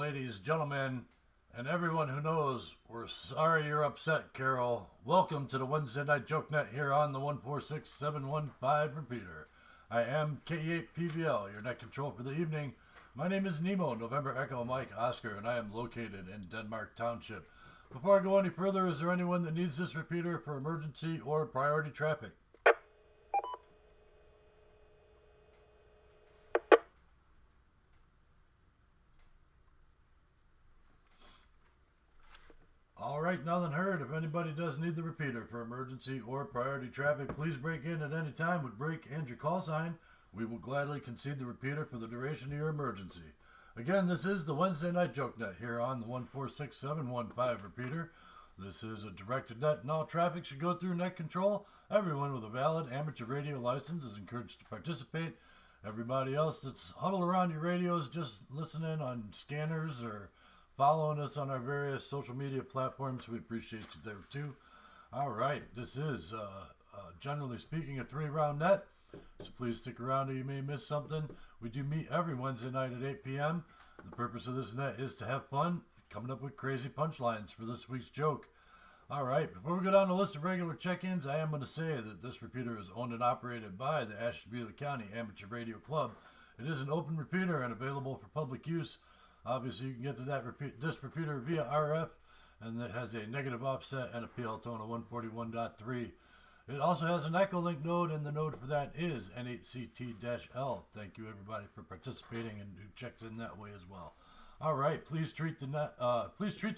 ladies, gentlemen, and everyone who knows we're sorry you're upset, Carol. Welcome to the Wednesday Night Joke Net here on the 146715 repeater. I am K8PVL, your net control for the evening. My name is Nemo, November Echo Mike Oscar, and I am located in Denmark Township. Before I go any further, is there anyone that needs this repeater for emergency or priority traffic? Alright, nothing heard. If anybody does need the repeater for emergency or priority traffic, please break in at any time with break and your call sign. We will gladly concede the repeater for the duration of your emergency. Again, this is the Wednesday Night Joke Net here on the 146715 repeater. This is a directed net and all traffic should go through net control. Everyone with a valid amateur radio license is encouraged to participate. Everybody else that's huddled around your radios just listening on scanners or following us on our various social media platforms, we appreciate you there too. All right, this is generally speaking a 3-round net, so please stick around or you may miss something. We do meet every Wednesday night at 8 p.m. The purpose of this net is to have fun, coming up with crazy punchlines for this week's joke. All right, before we go down the list of regular check-ins, I am going to say that this repeater is owned and operated by the Ashtabula County Amateur Radio Club. It is an open repeater and available for public use. Obviously, you can get to this repeater via RF, and it has a negative offset and a PL tone of 141.3. It also has an Echo Link node, and the node for that is N8CT-L. Thank you, everybody, for participating and who checks in that way as well. All right, please treat the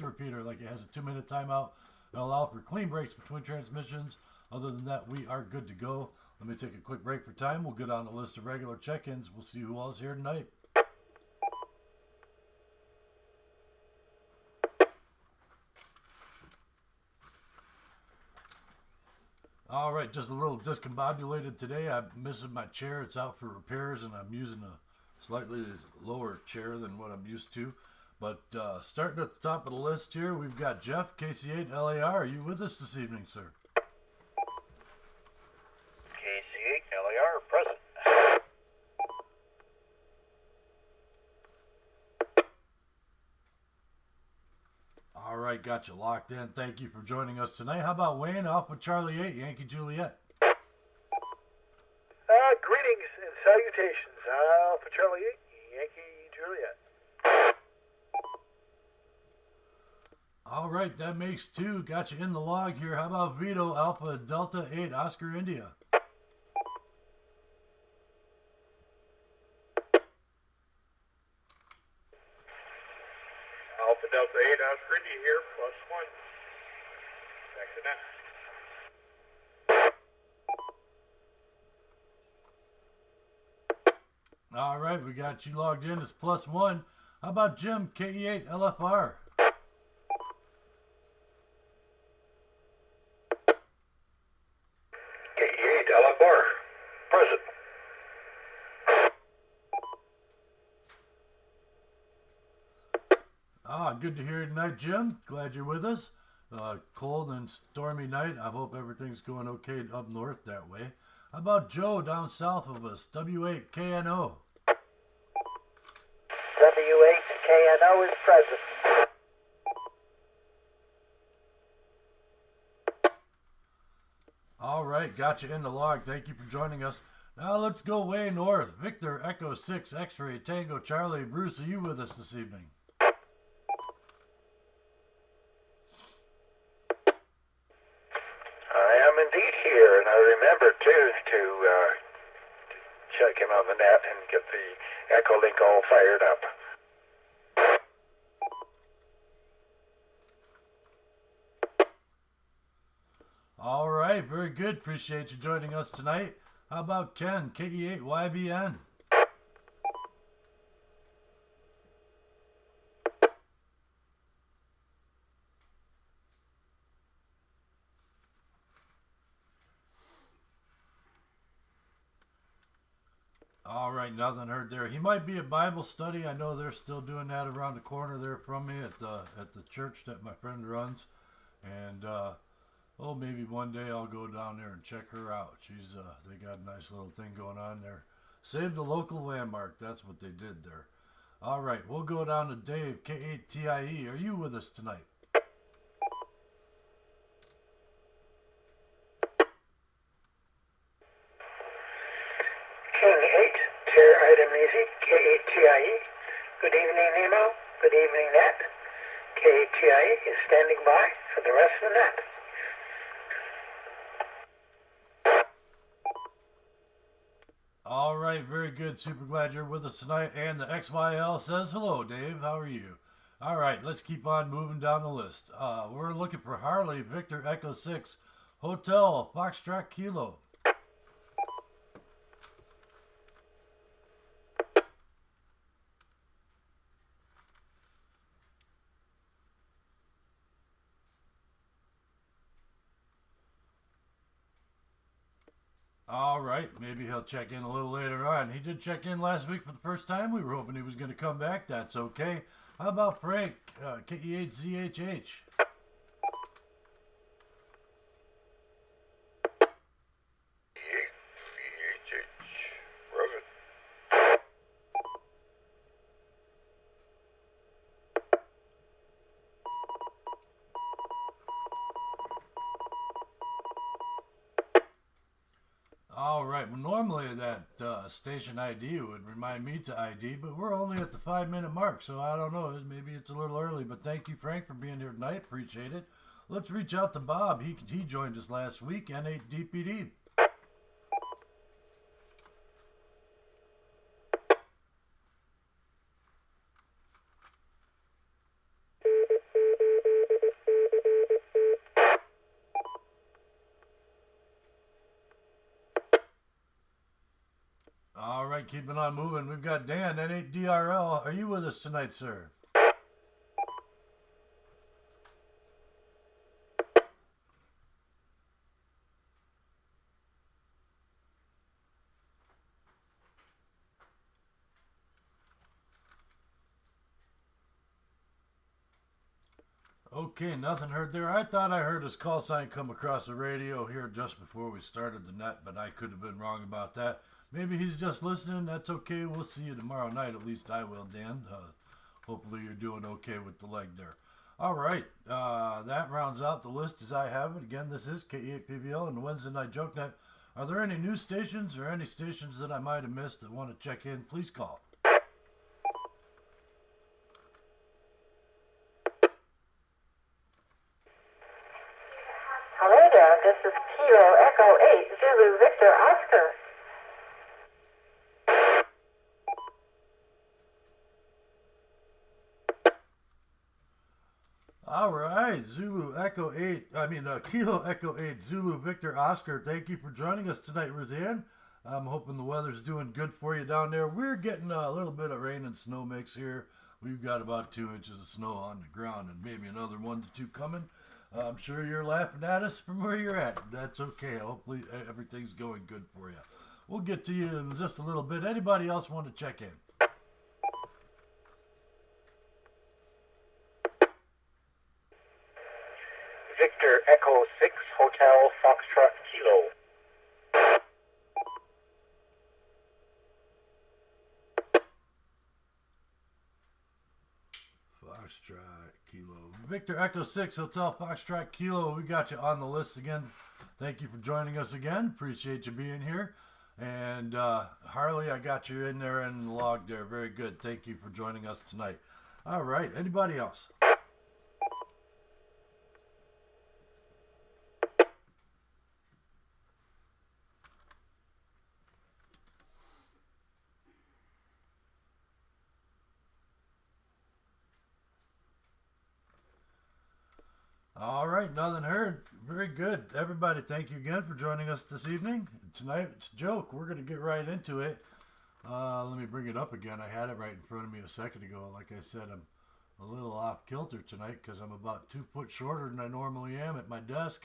repeater like it has a 2-minute timeout and allow for clean breaks between transmissions. Other than that, we are good to go. Let me take a quick break for time. We'll get on the list of regular check-ins. We'll see who else here tonight. All right, just a little discombobulated today. I'm missing my chair. It's out for repairs, and I'm using a slightly lower chair than what I'm used to. But starting at the top of the list here, we've got Jeff, KC8LAR. Are you with us this evening, sir? KC8LAR, present. All right, got you locked in. Thank you for joining us tonight. How about Wayne, Alpha Charlie 8, Yankee Juliet? Greetings and salutations. Alpha Charlie 8, Yankee Juliet. All right, that makes 2. Got you in the log here. How about Vito, Alpha Delta 8, Oscar India? Alpha Delta 8, Oscar India here, +1. Back to net. All right, we got you logged in as +1. How about Jim, KE8LFR? KE8LFR, present. Good to hear you tonight, Jim. Glad you're with us. Cold and stormy night. I hope everything's going okay up north that way. How about Joe down south of us, W8KNO? W8KNO is present. All right, got you in the log. Thank you for joining us. Now let's go way north. Victor, Echo 6, X-Ray, Tango, Charlie, Bruce, are you with us this evening? I am indeed here, and I remember too to check in on the net and get the Echo Link all fired up. All right, very good. Appreciate you joining us tonight. How about Ken, KE8YBN? All right, nothing heard there. He might be at Bible study. I know they're still doing that around the corner there from me at the church that my friend runs. And maybe one day I'll go down there and check her out. She's they got a nice little thing going on there. Save the local landmark. That's what they did there. All right, we'll go down to Dave, K8TIE. Are you with us tonight? King 8, Terra Item Easy, K8TIE. Good evening, Nemo. Good evening, Nat. K8TIE is standing by for the rest of the night. All right, very good. Super glad you're with us tonight. And the XYL says, hello, Dave. How are you? All right, let's keep on moving down the list. We're looking for Harley, Victor Echo 6, Hotel, Foxtrot Kilo. All right, maybe he'll check in a little later on. He did check in last week for the first time. We were hoping he was going to come back. That's okay. How about Frank, KE8ZHH? All right. Well, normally that station ID would remind me to ID, but we're only at the 5-minute mark, so I don't know. Maybe it's a little early, but thank you, Frank, for being here tonight. Appreciate it. Let's reach out to Bob. He joined us last week, N8DPD. All right, keeping on moving. We've got Dan, N8DRL. Are you with us tonight, sir? Okay, nothing heard there. I thought I heard his call sign come across the radio here just before we started the net, but I could have been wrong about that. Maybe he's just listening. That's okay. We'll see you tomorrow night. At least I will, Dan. Hopefully you're doing okay with the leg there. All right. That rounds out the list as I have it. Again, this is K8PBL and Wednesday Night Joke Night. Are there any news stations or any stations that I might have missed that want to check in? Please call. Hello there, this is Kilo Echo 8, Zulu Victor Oscar. All right, Zulu Echo 8, Kilo Echo 8, Zulu Victor Oscar. Thank you for joining us tonight, Ruthann. I'm hoping the weather's doing good for you down there. We're getting a little bit of rain and snow mix here. We've got about 2 inches of snow on the ground and maybe another 1 to 2 coming. I'm sure you're laughing at us from where you're at. That's okay. Hopefully everything's going good for you. We'll get to you in just a little bit. Anybody else want to check in? Victor Echo 6, Hotel Foxtrot Kilo. Foxtrot Kilo. Victor Echo 6, Hotel Foxtrot Kilo. We got you on the list again. Thank you for joining us again. Appreciate you being here. And Harley, I got you in there and logged there. Very good. Thank you for joining us tonight. All right. Anybody else? All right, nothing heard. Very good. Everybody, thank you again for joining us this evening. Tonight's joke, we're going to get right into it. Let me bring it up again. I had it right in front of me a second ago. Like I said, I'm a little off kilter tonight because I'm about 2 foot shorter than I normally am at my desk.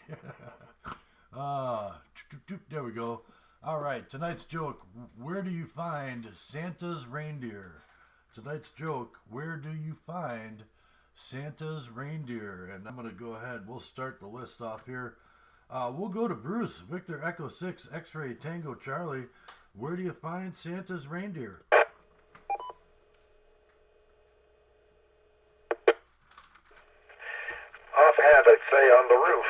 There we go. All right, tonight's joke, where do you find Santa's reindeer? Tonight's joke, where do you find Santa's reindeer? And I'm going to go ahead. We'll start the list off here. We'll go to Bruce, Victor Echo 6, X-Ray Tango Charlie. Where do you find Santa's reindeer? roof.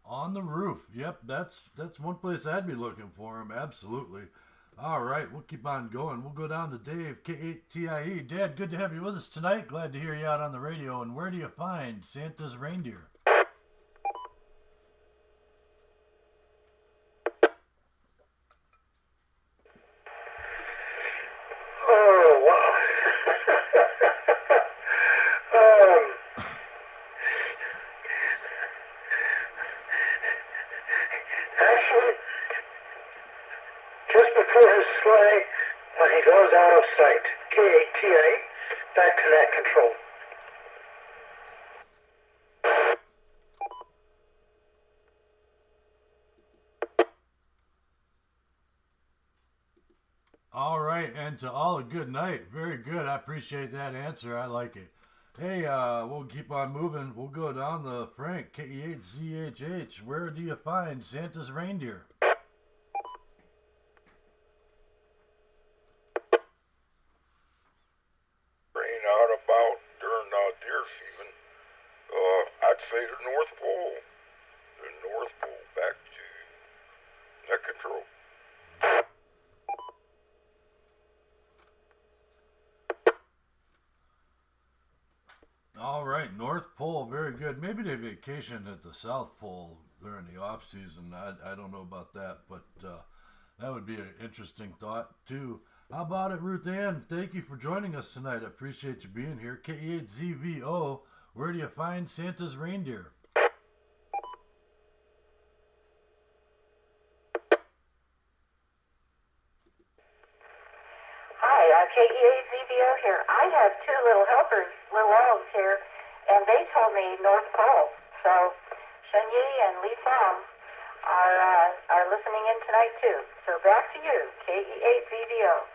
On the roof. Yep, that's one place I'd be looking for him. Absolutely. All right, we'll keep on going. We'll go down to Dave, K8TIE. Dad, good to have you with us tonight. Glad to hear you out on the radio. And where do you find Santa's reindeer? Oh, wow. Actually, just before his sleigh, when he goes out of sight. KATA, back to that control. All right, and to all a good night. Very good. I appreciate that answer. I like it. Hey, we'll keep on moving. We'll go down the Frank, KE8ZHH. Where do you find Santa's reindeer? Rain out about during deer season. I'd say the North Pole. The North Pole back to net control. All right, North Pole, very good. Maybe they vacation at the South Pole during the off season. I don't know about that, but that would be an interesting thought too. How about it, Ruth Ann? Thank you for joining us tonight. I appreciate you being here. K8ZVO, where do you find Santa's reindeer? Hi, KEAZBO here. I have two little helpers, little elves here, and they told me North Pole. So Shun Yi and Li Fong are listening in tonight too. So back to you, KE8ZBO.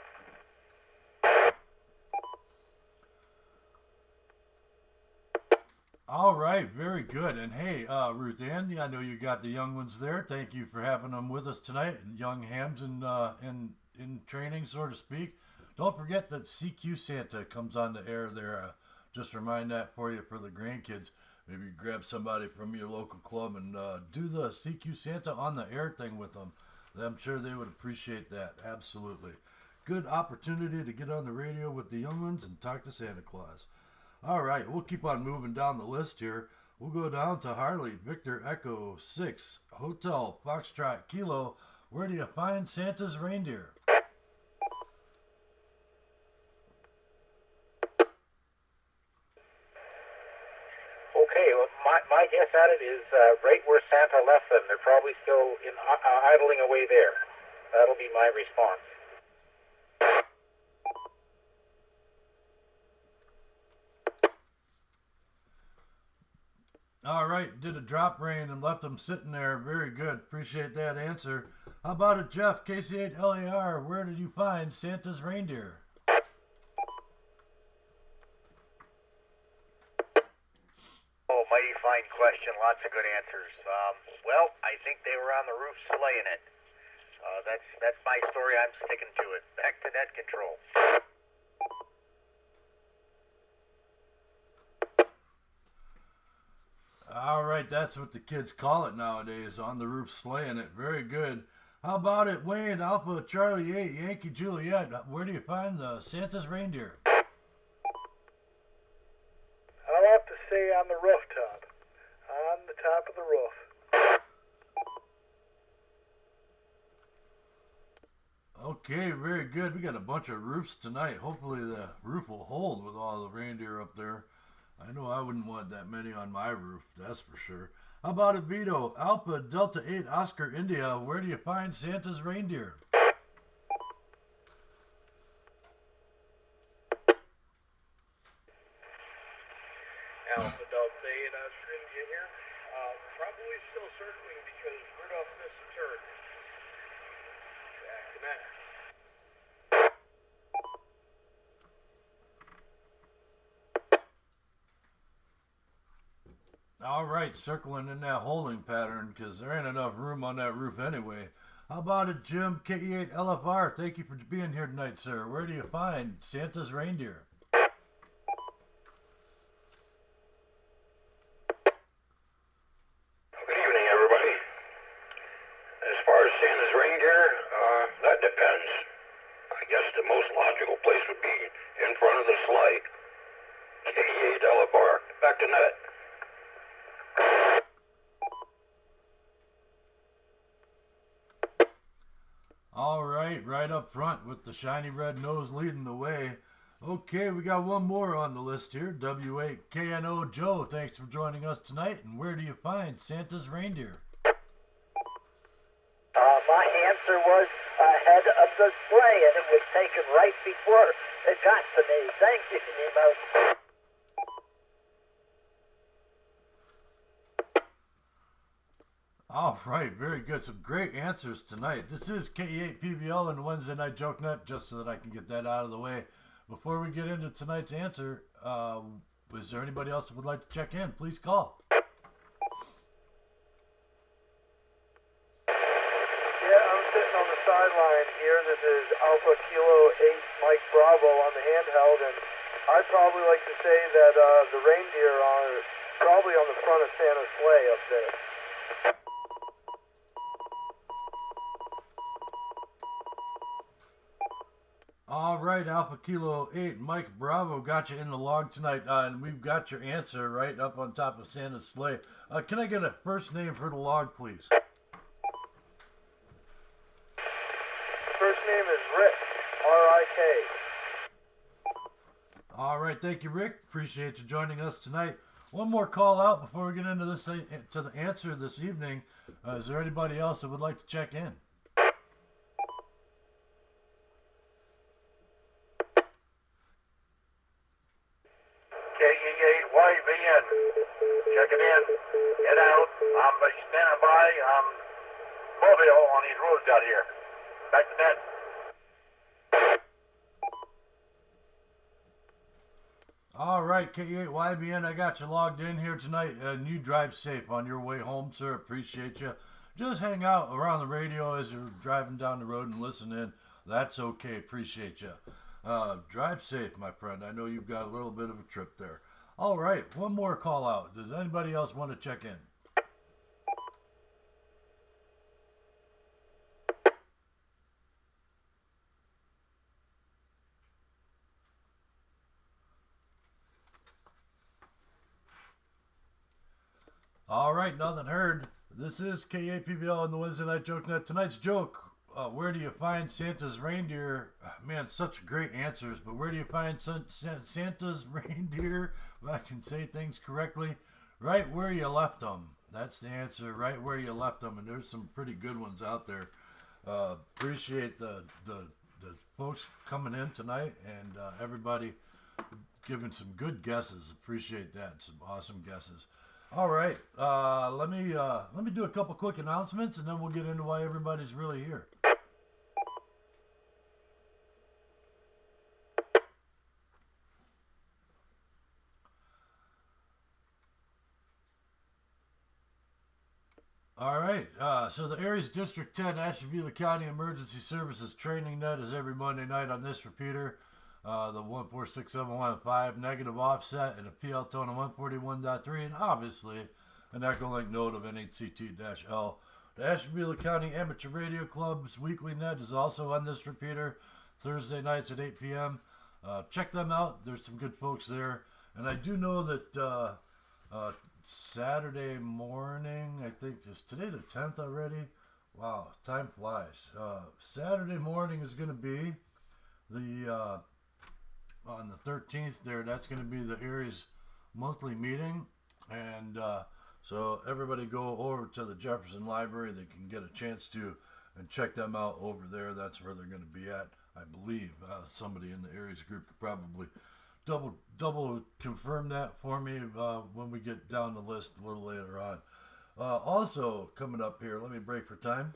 All right, very good. And hey, Ruth Ann, I know you got the young ones there. Thank you for having them with us tonight. Young hams in training, so to speak. Don't forget that CQ Santa comes on the air there. Just remind that for you for the grandkids. Maybe grab somebody from your local club and do the CQ Santa on the air thing with them. I'm sure they would appreciate that. Absolutely. Good opportunity to get on the radio with the young ones and talk to Santa Claus. All right, we'll keep on moving down the list here. We'll go down to Harley, Victor Echo 6, Hotel Foxtrot Kilo. Where do you find Santa's reindeer? Okay, well, my guess at it is right where Santa left them. They're probably still idling away there. That'll be my response. All right, did a drop rain and left them sitting there. Very good. Appreciate that answer. How about it, Jeff? KC8LAR, where did you find Santa's reindeer? Oh, mighty fine question. Lots of good answers. Well, I think they were on the roof slaying it. That's my story. I'm sticking to it. Back to net control. All right, that's what the kids call it nowadays, on the roof slaying it. Very good. How about it, Wayne, Alpha Charlie 8, Yankee Juliet? Where do you find the Santa's reindeer? I'll have to say on the rooftop. On the top of the roof. Okay, very good. We got a bunch of roofs tonight. Hopefully the roof will hold with all the reindeer up there. I know I wouldn't want that many on my roof, that's for sure. How about it, Vito? Alpha Delta 8 Oscar India, where do you find Santa's reindeer? Alpha Delta 8 Oscar India here. Probably still circling because Rudolph missed a turn. Back to that. All right, circling in that holding pattern because there ain't enough room on that roof anyway. How about it, Jim? KE8LFR, thank you for being here tonight, sir. Where do you find Santa's reindeer? Good evening, everybody. As far as Santa's reindeer, that depends. I guess the most logical place would be in front of the sleigh. KE8LFR, back to net. All right up front with the shiny red nose leading the way. Okay, we got one more on the list here. W8KNO Joe, thanks for joining us tonight. And where do you find Santa's reindeer? My answer was ahead of the sleigh, and it was taken right before it got to me. Thank you, Nemo. All right, very good. Some great answers tonight. This is KE8PVL and Wednesday Night Joke Net, just so that I can get that out of the way. Before we get into tonight's answer, is there anybody else that would like to check in? Please call. Yeah, I'm sitting on the sideline here. This is Alpha Kilo 8 Mike Bravo on the handheld, and I'd probably like to say that the reindeer are probably on the front of Santa's sleigh up there. All right, Alpha Kilo 8, Mike Bravo got you in the log tonight, and we've got your answer right up on top of Santa's sleigh. Can I get a first name for the log, please? First name is Rick, R-I-K. All right, thank you, Rick. Appreciate you joining us tonight. One more call out before we get into this to the answer this evening. Is there anybody else that would like to check in? KE8YVN, checking in, head out. I'm standing by. I'm mobile on these roads out here. Back to net. All right, K8YBN, I got you logged in here tonight, and you drive safe on your way home, sir. Appreciate you. Just hang out around the radio as you're driving down the road and listen in. That's okay. Appreciate you. Drive safe, my friend. I know you've got a little bit of a trip there. All right, one more call out. Does anybody else want to check in? All right, nothing heard. This is KAPVL on the Wednesday Night Joke Net. Tonight's joke, where do you find Santa's reindeer? Man, such great answers, but where do you find Santa's reindeer? If I can say things correctly, right where you left them. That's the answer, right where you left them, and there's some pretty good ones out there. Appreciate the folks coming in tonight, and everybody giving some good guesses. Appreciate that. Some awesome guesses. All right, let me do a couple quick announcements, and then we'll get into why everybody's really here. All right, so the Aries District 10 Ashtabula County Emergency Services Training Net is every Monday night on this repeater. The 1467115 negative offset and a PL tone of 141.3, and obviously an Echolink node of NHCT-L. The Ashtabula County Amateur Radio Club's weekly net is also on this repeater, Thursday nights at 8 p.m. Check them out. There's some good folks there. And I do know that Saturday morning, I think, is today the 10th already? Wow, time flies. Saturday morning is going to be the... on the 13th there, that's going to be the Aries monthly meeting, and so everybody go over to the Jefferson Library. They can get a chance to and check them out over there. That's where they're going to be at, I believe. Somebody in the Aries group could probably double confirm that for me when we get down the list a little later on. Also coming up here, let me break for time.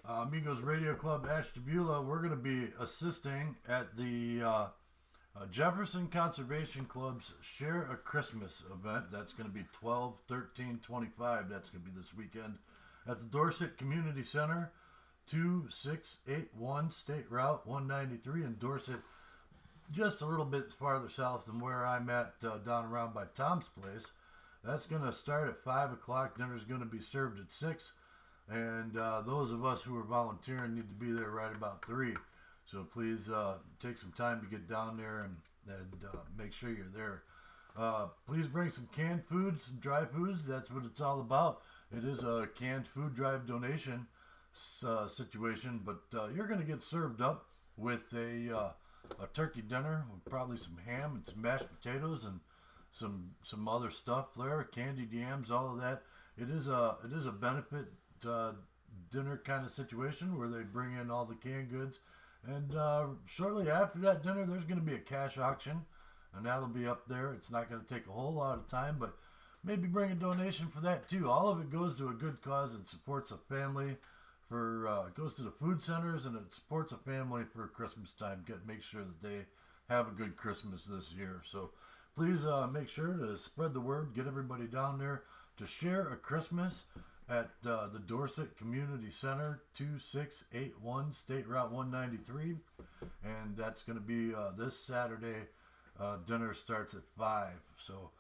Amigos Radio Club Ashtabula, we're going to be assisting at the Jefferson Conservation Club's Share a Christmas event. That's going to be 12, 13, 25. That's going to be this weekend at the Dorset Community Center, 2681 State Route 193 in Dorset, just a little bit farther south than where I'm at, down around by Tom's place. That's going to start at 5 o'clock. Dinner's going to be served at 6. And those of us who are volunteering need to be there right about 3. So please take some time to get down there and make sure you're there. Please bring some canned foods, some dry foods. That's what it's all about. It is a canned food drive donation situation, but you're going to get served up with a turkey dinner with probably some ham and some mashed potatoes and some other stuff there, candied yams, all of that. It is a benefit dinner kind of situation where they bring in all the canned goods. And shortly after that dinner, there's going to be a cash auction, and that'll be up there. It's not going to take a whole lot of time, but maybe bring a donation for that too. All of it goes to a good cause and supports a family. It goes to the food centers, and it supports a family for Christmas time. Make sure that they have a good Christmas this year. So please make sure to spread the word, get everybody down there to Share a Christmas at the Dorset Community Center, 2681 State Route 193, and that's going to be this Saturday. Dinner starts at 5. So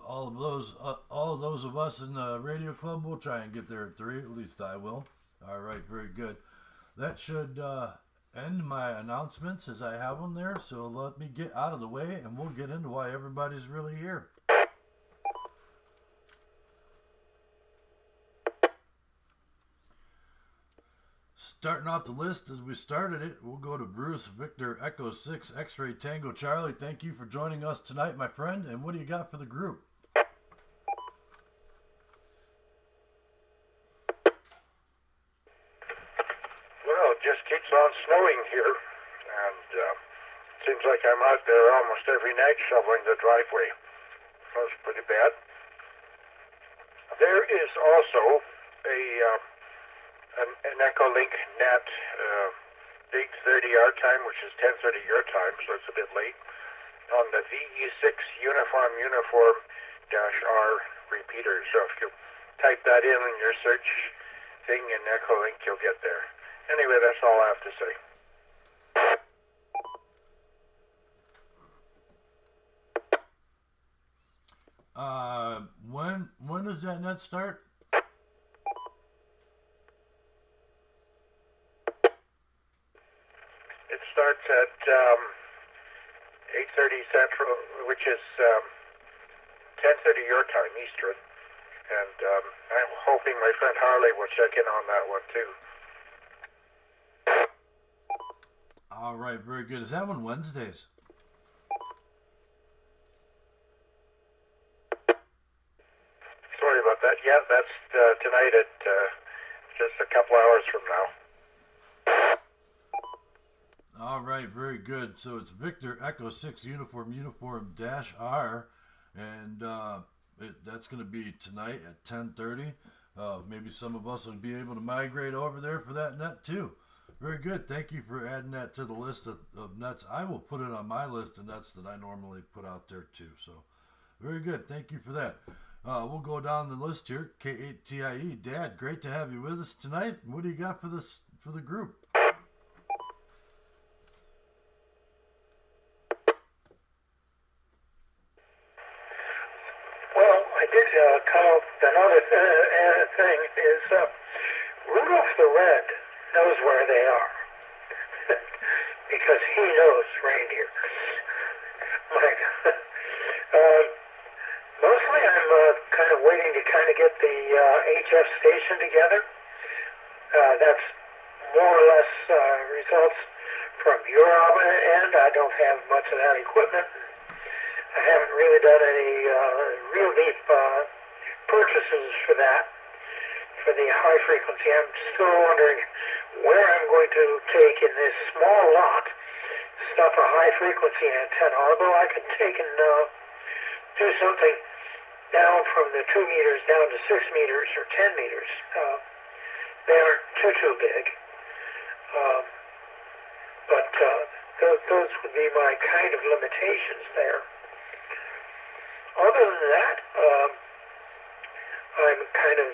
all of those of us in the radio club will try and get there at 3. At least I will. All right, very good. That should end my announcements as I have them there. So let me get out of the way, and we'll get into why everybody's really here. Starting off the list as we started it, we'll go to Bruce Victor Echo 6 X-Ray Tango Charlie. Thank you for joining us tonight, my friend. And what do you got for the group? Well, it just keeps on snowing here, and seems like I'm out there almost every night shoveling the driveway. That's pretty bad. There is also an Echolink Net 8:30 our time, which is 10:30 your time, so it's a bit late, on the VE6 uniform -R repeater. So if you type that in your search thing in Echolink, you'll get there. Anyway, that's all I have to say. When does that net start? It starts at 8:30 Central, which is 10:30 your time, Eastern. And I'm hoping my friend Harley will check in on that one too. All right, very good. Is that one Wednesdays? Sorry about that. Yeah, that's tonight at just a couple hours from now. All right, very good. So it's Victor Echo 6 uniform -R, and that's going to be tonight at 10:30. Maybe some of us will be able to migrate over there for that net too. Very good. Thank you for adding that to the list of nets. I will put it on my list of nets that I normally put out there too. So very good. Thank you for that. We'll go down the list here. K8TIE. Dad, great to have you with us tonight. What do you got for the group? Well, I did come up with another thing is Rudolph the Red knows where they are because he knows reindeer. Mostly I'm kind of waiting to kind of get the HF station together. That's more or less results from your end. I don't have much of that equipment. I haven't really done any real deep purchases for that, for the high frequency. I'm still wondering where I'm going to take in this small lot stuff a high frequency antenna, although I could take and do something down from the 2 meters down to 6 meters or 10 meters. They aren't too big. But those would be my kind of limitations there. Other than that, I'm kind of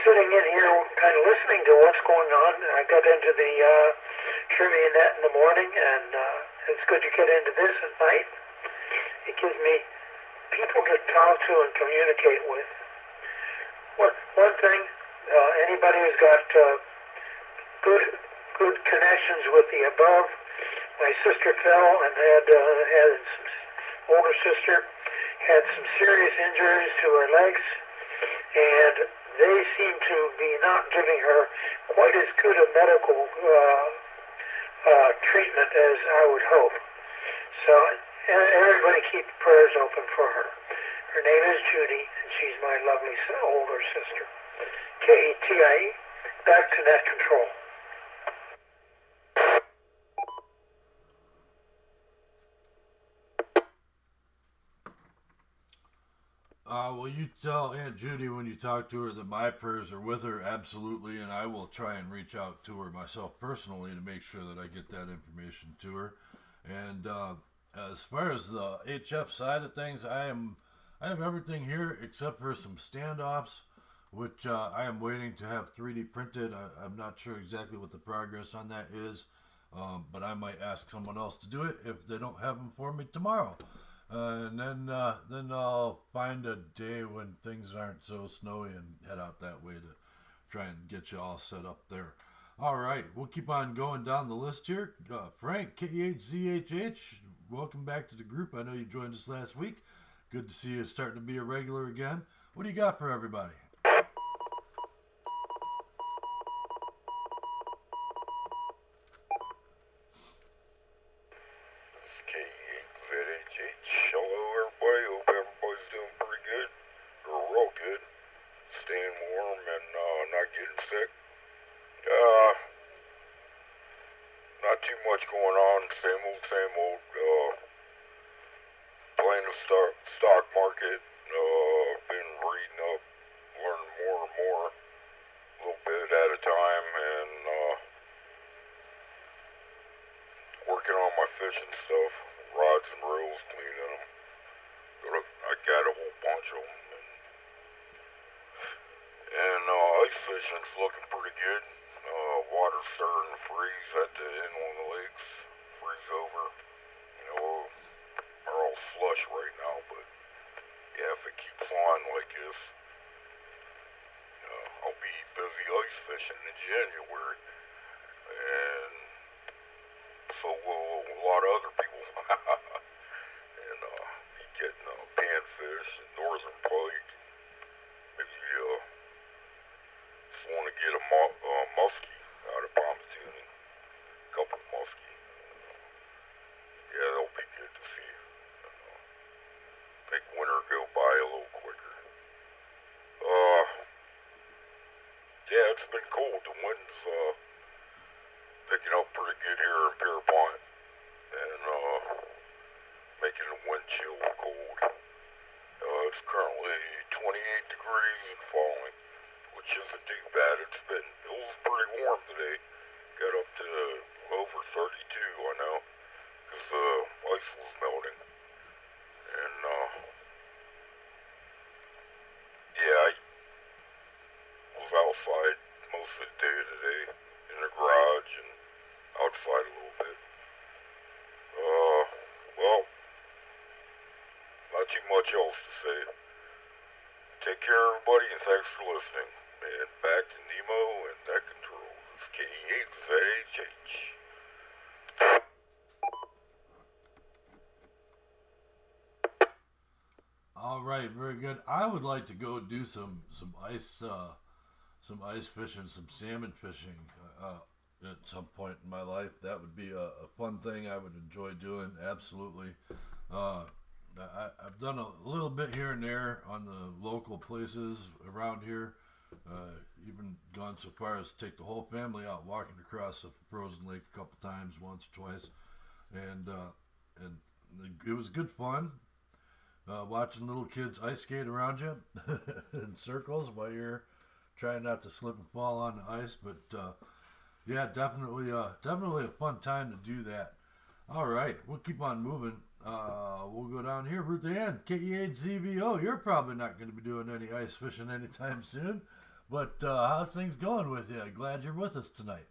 sitting in here, kind of listening to what's going on. I got into the trivia net in the morning, and it's good to get into this at night. It gives me people to talk to and communicate with. One thing, anybody who's got good connections with the above, my sister fell and had some older sister had some serious injuries to her legs, and they seem to be not giving her quite as good a medical treatment as I would hope. So everybody keep prayers open for her. Her name is Judy, and she's my lovely older sister. KETIE, back to net control. Well, you tell Aunt Judy when you talk to her that my prayers are with her, absolutely, and I will try and reach out to her myself personally to make sure that I get that information to her. And as far as the HF side of things, I have everything here except for some standoffs, which I am waiting to have 3D printed. I'm not sure exactly what the progress on that is, but I might ask someone else to do it if they don't have them for me tomorrow. And then I'll find a day when things aren't so snowy and head out that way to try and get you all set up there. All right, we'll keep on going down the list here. Frank, KEHZHH, welcome back to the group. I know you joined us last week. Good to see you starting to be a regular again. What do you got for everybody? Take care, everybody, and thanks for listening. And back to Nemo and Net Control. It's KEHZHH. All right, very good. I would like to go do some ice fishing, some salmon fishing at some point in my life. That would be a fun thing I would enjoy doing. Absolutely. I've done a little bit here and there on the local places around here. Even gone so far as to take the whole family out walking across a frozen lake a couple times, once or twice, and it was good fun. Watching little kids ice skate around you in circles while you're trying not to slip and fall on the ice, but Yeah, definitely a fun time to do that. All right, we'll keep on moving. We'll go down here. Ruth Ann, KE8ZVO. You're probably not going to be doing any ice fishing anytime soon, but how's things going with you? Glad you're with us tonight.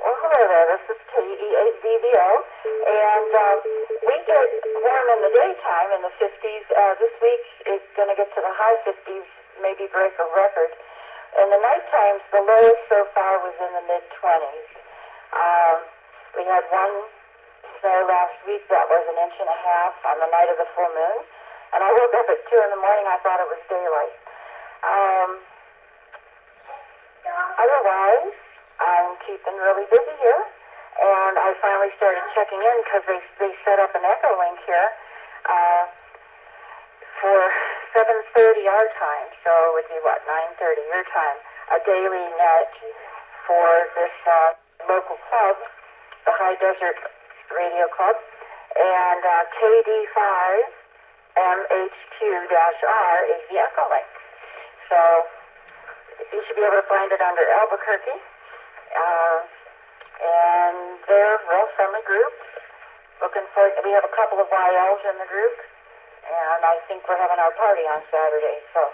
Well, hello there. This is KE8VVO, and we get warm in the daytime in the 50s. This week is going to get to the high 50s, maybe break a record. In the night times, the lowest so far was in the mid-20s. We had one snow last week that was 1.5 inches on the night of the full moon, and I woke up at 2 in the morning. I thought it was daylight. Otherwise, I'm keeping really busy here, and I finally started checking in because they set up an Echolink here for 7:30 our time, so it would be, 9:30 your time, a daily net for this local club, the High Desert Radio Club, and KD5MHQ-R is the Echolink. So you should be able to find it under Albuquerque. And they're a real friendly group. We have a couple of YLs in the group, and I think we're having our party on Saturday. So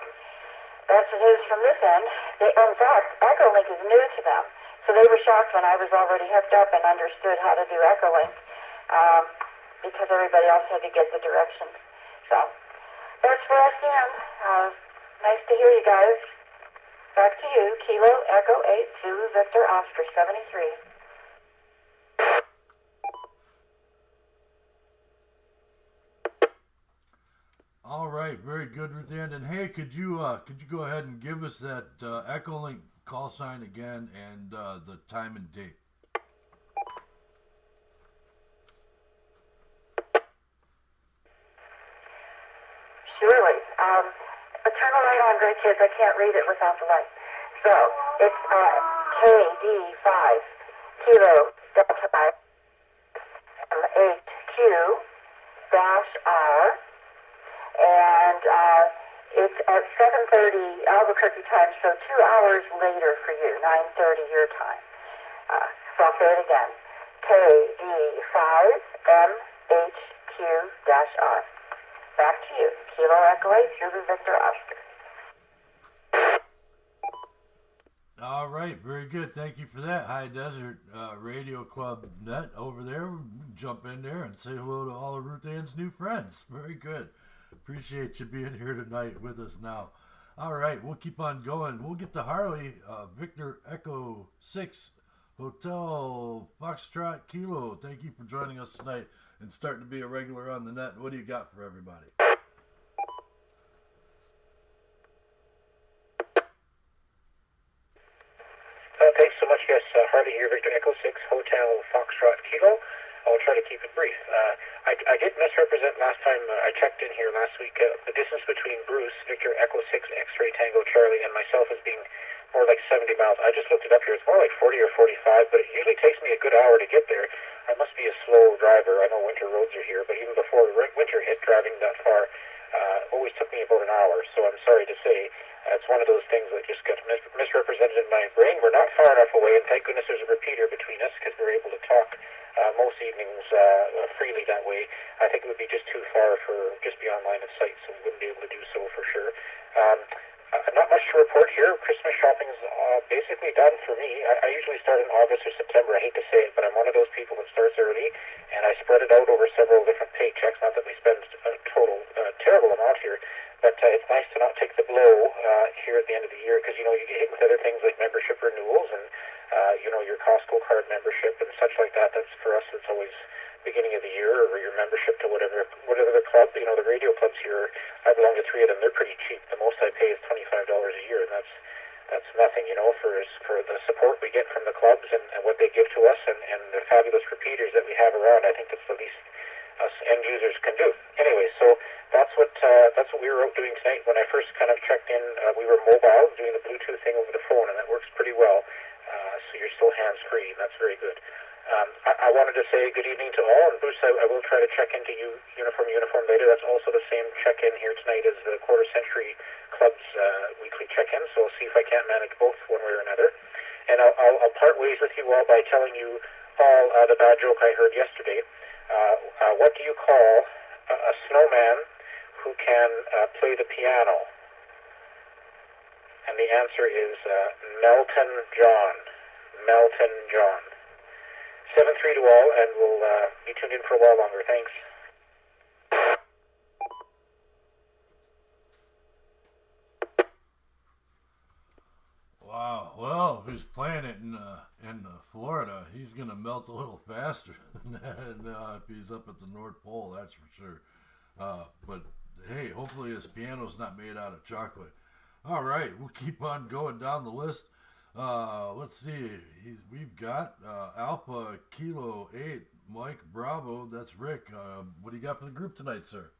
that's the news from this end. In fact, Echolink is new to them, so they were shocked when I was already hooked up and understood how to do Echolink, because everybody else had to get the directions. So that's for us, Dan. Nice to hear you guys. Back to you, Kilo Echo 82 Victor Oscar 73. All right, very good, Ruth Ann. And hey, could you go ahead and give us that Echolink call sign again and the time and date? Surely. Turn the light on, great kids. I can't read it without the light. So it's KD5 Kilo Delta MHQ-R, and it's at 7:30 Albuquerque time, so 2 hours later for you, 9:30 your time. So I'll say it again. KD5MHQ-R. Back to you. Kilo Echo 82 Victor Oscar. All right, very good. Thank you for that. High Desert Radio Club net over there. Jump in there and say hello to all of Ruth Ann's new friends. Very good. Appreciate you being here tonight with us now. All right, we'll keep on going. We'll get to Harley, Victor Echo 6, Hotel Foxtrot Kilo. Thank you for joining us tonight and starting to be a regular on the net. What do you got for everybody? Thanks so much. Yes, Harley here, Victor Echo 6, Hotel Foxtrot Kilo. I'll try to keep it brief. I did misrepresent last time I checked in here last week. The distance between Bruce, Victor Echo 6, X-Ray Tango Charlie, and myself as being more like 70 miles. I just looked it up here. It's more like 40 or 45, but it usually takes me a good hour to get there. I must be a slow driver. I know winter roads are here, but even before winter hit, driving that far always took me about an hour. So I'm sorry to say it's one of those things that just got misrepresented in my brain. We're not far enough away, and thank goodness there's a repeater between us because we're able to talk most evenings freely that way. I think it would be just too far for just beyond line of sight, so we wouldn't be able to do so for sure. Not much to report here. Christmas shopping is basically done for me. I usually start in August or September. I hate to say it, but I'm one of those people that starts early, and I spread it out over several different paychecks. Not that we spend a total terrible amount here, but it's nice to not take the blow here at the end of the year because, you know, you get hit with other things like membership renewals and, your Costco card membership and such like that. That's for us, it's always beginning of the year, or your membership to whatever club, the radio clubs here. I belong to 3 of them. They're pretty cheap. The most I pay is $25 a year, and that's nothing, for the support we get from the clubs and what they give to us and the fabulous repeaters that we have around. I think that's the least us end users can do. Anyway, so that's what we were out doing tonight. When I first kind of checked in, we were mobile, doing the Bluetooth thing over the phone, and that works pretty well. So you're still hands-free, and that's very good. I wanted to say good evening to all, and Bruce, I will try to check into you uniform later. That's also the same check-in here tonight as the quarter-century club's weekly check-in, so I'll see if I can't manage both one way or another. And I'll part ways with you all by telling you all the bad joke I heard yesterday. What do you call a snowman who can play the piano? And the answer is Melton John. Melton John. 7-3 to all, and we'll be tuned in for a while longer. Thanks. Wow. Well, if he's playing it in Florida, he's gonna melt a little faster than if he's up at the North Pole. That's for sure. But hey, hopefully his piano's not made out of chocolate. All right, we'll keep on going down the list. Let's see. We've got Alpha Kilo 8, Mike Bravo. That's Rick. What do you got for the group tonight, sir?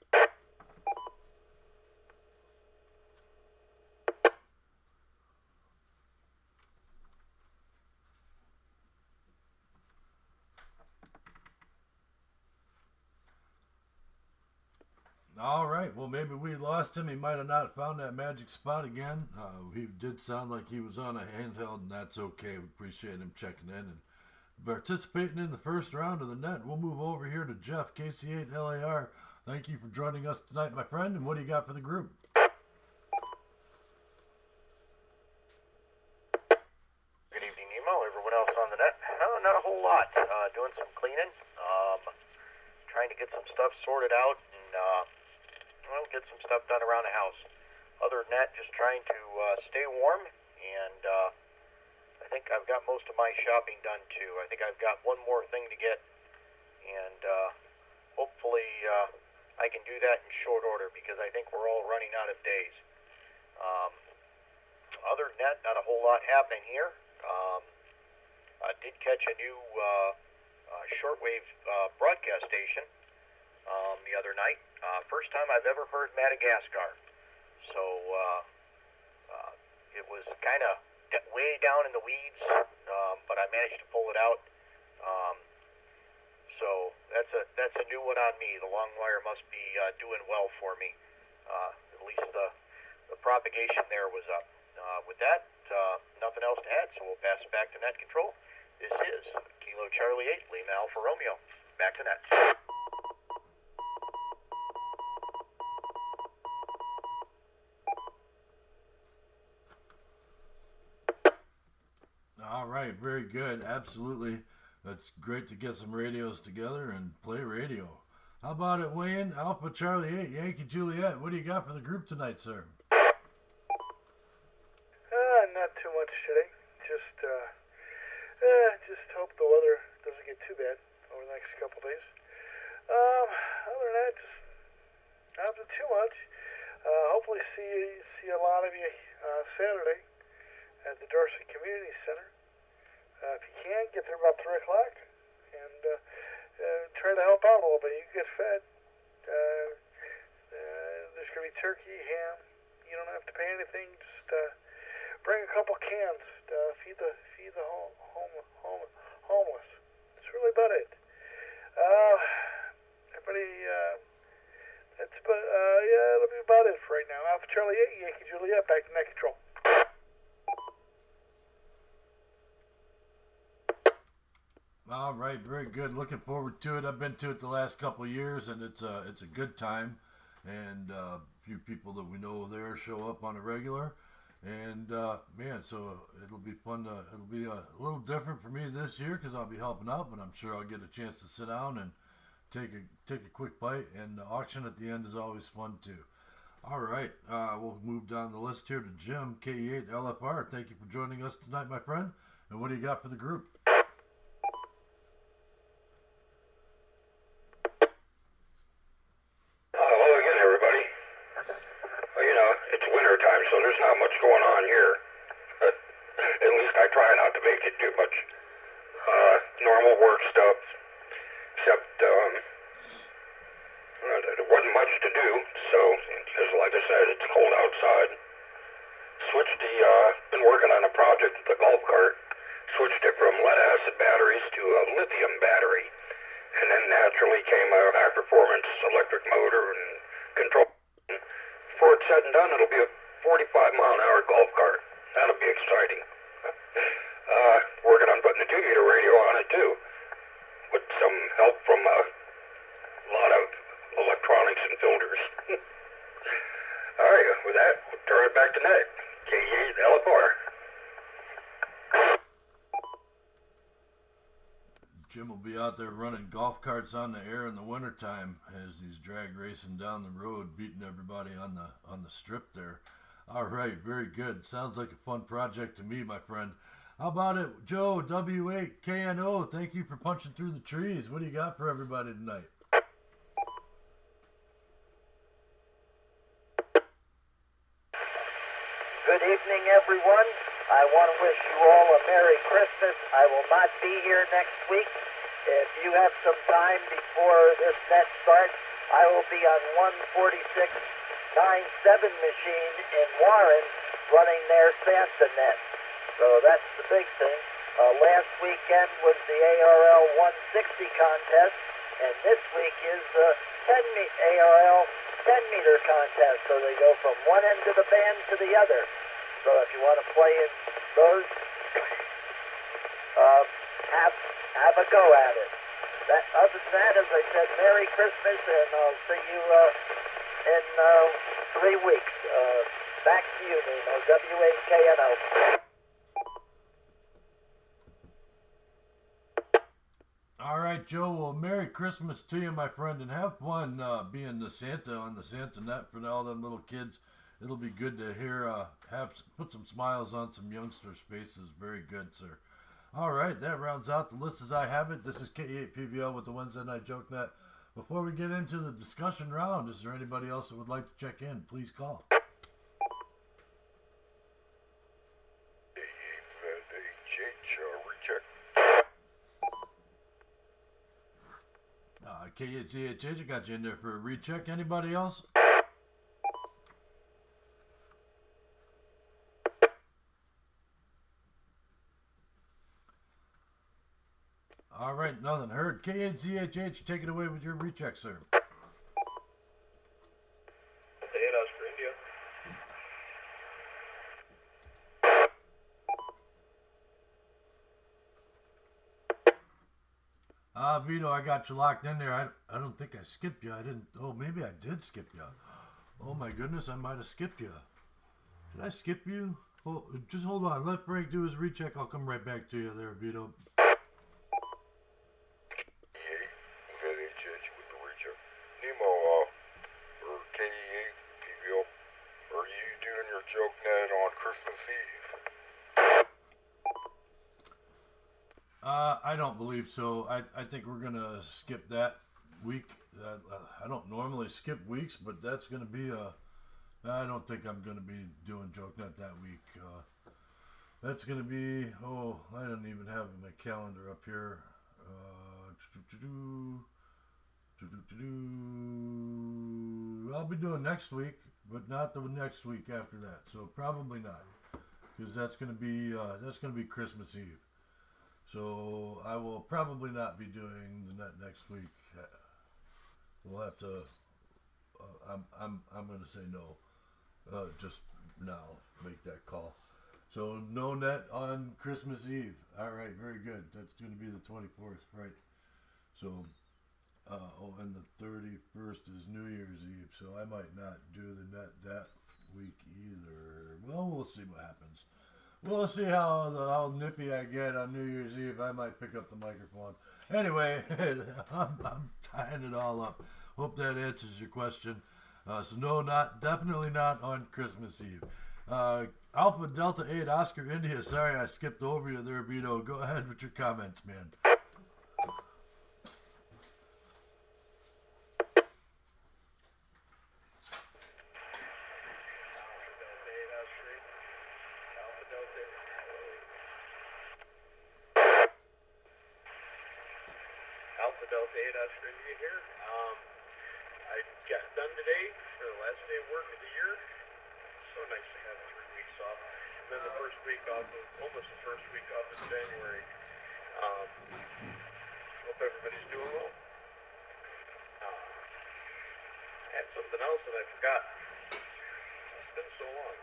All right. Well, maybe we lost him. He might have not found that magic spot again. He did sound like he was on a handheld, and that's okay. We appreciate him checking in and participating in the first round of the net. We'll move over here to Jeff, KC8LAR. Thank you for joining us tonight, my friend. And what do you got for the group? Good evening, Nemo. Everyone else on the net? No, not a whole lot. Doing some cleaning. Trying to get some stuff sorted out and get some stuff done around the house. Other than that, just trying to stay warm, and I think I've got most of my shopping done too. I think I've got one more thing to get, and hopefully I can do that in short order because I think we're all running out of days. Other than that, not a whole lot happening here. I did catch a new shortwave broadcast station the other night. First time I've ever heard Madagascar. So it was kind of way down in the weeds, but I managed to pull it out. So that's a new one on me. The long wire must be doing well for me. At least the propagation there was up. With that, nothing else to add, so we'll pass it back to net control. This is Kilo Charlie 8, Lima Alpha Romeo. Back to net. All right, very good. Absolutely. That's great to get some radios together and play radio. How about it, Wayne? Alpha Charlie 8, Yankee Juliet. What do you got for the group tonight, sir? Not too much today. Just hope the weather doesn't get too bad over the next couple days. Other than that, just not too much. Hopefully see a lot of you Saturday at the Dorset Community Center. If you can, get there about 3 o'clock and try to help out a little bit. You can get fed. There's going to be turkey, ham. You don't have to pay anything. Just bring a couple cans. Feed the homeless. That's really about it. Everybody, that'll be about it for right now. Alpha Charlie 8, Yankee Juliet, back to net control. All right, very good. Looking forward to it. I've been to it the last couple of years, and it's a good time. And a few people that we know there show up on a regular. And man, so it'll be fun. It'll be a little different for me this year because I'll be helping out, but I'm sure I'll get a chance to sit down and take a quick bite. And the auction at the end is always fun too. All right, we'll move down the list here to Jim, K8 LFR. Thank you for joining us tonight, my friend. And what do you got for the group? Hello again, everybody. Well, you know, it's winter time, so there's not much going on here. But at least I try not to make it too much normal work stuff, except there wasn't much to do, so, because like I said, it's cold outside. Been working on a project with the golf cart, switched it from lead-acid batteries to a lithium battery, and then naturally came a high-performance electric motor and control. Before it's said and done, it'll be a 45-mile-an-hour golf cart. That'll be exciting. Working on putting the 2-meter radio on it too, with some help from a lot of electronics and filters. All right, with that, we'll turn it back to Ned. KE, the LFR. Jim will be out there running golf carts on the air in the wintertime as he's drag racing down the road, beating everybody on the strip there. All right, very good. Sounds like a fun project to me, my friend. How about it, Joe, W8KNO? Thank you for punching through the trees. What do you got for everybody tonight? Good evening, everyone. I want to wish you all a Merry Christmas. I will not be here next week. If you have some time before this net starts, I will be on 146.97 machine in Warren running their Santa net. So that's the big thing. Last weekend was the ARL 160 contest, and this week is the ARL 10-meter contest. So they go from one end of the band to the other. So if you want to play in those, have a go at it. Other than that, as I said, Merry Christmas, and I'll see you in 3 weeks. Back to you, Nemo, W8KNO. All right, Joe. Well, Merry Christmas to you, my friend, and have fun being the Santa on the Santa net for all them little kids. It'll be good to hear, put some smiles on some youngsters' faces. Very good, sir. All right, that rounds out the list as I have it. This is K8PVL with the Wednesday Night Joke Net. Before we get into the discussion round, is there anybody else that would like to check in? Please call. K8CHH, I got you in there for a recheck. Anybody else? All right, nothing heard. K8CHH, take it away with your recheck, sir. Vito, I got you locked in there. I don't think I skipped you. I didn't. Oh, maybe I did skip you. Oh, my goodness, I might have skipped you. Did I skip you? Oh, just hold on. Let Frank do his recheck. I'll come right back to you there, Vito. I don't believe so. I think we're going to skip that week. I don't normally skip weeks, but that's going to be I don't think I'm going to be doing JokeNet that week. That's going to be, I don't even have my calendar up here. I'll be doing next week, but not the next week after that. So probably not, because that's going to be Christmas Eve. So I will probably not be doing the net next week. We'll have to. I'm going to say no. Just now, make that call. So no net on Christmas Eve. All right, very good. That's going to be the 24th, right? So, and the 31st is New Year's Eve. So I might not do the net that week either. Well, we'll see what happens. We'll see how nippy I get on New Year's Eve. I might pick up the microphone. Anyway, I'm tying it all up. Hope that answers your question. So no, definitely not on Christmas Eve. Alpha Delta 8 Oscar India. Sorry, I skipped over you there, Vito. Go ahead with your comments, man. It's been so long.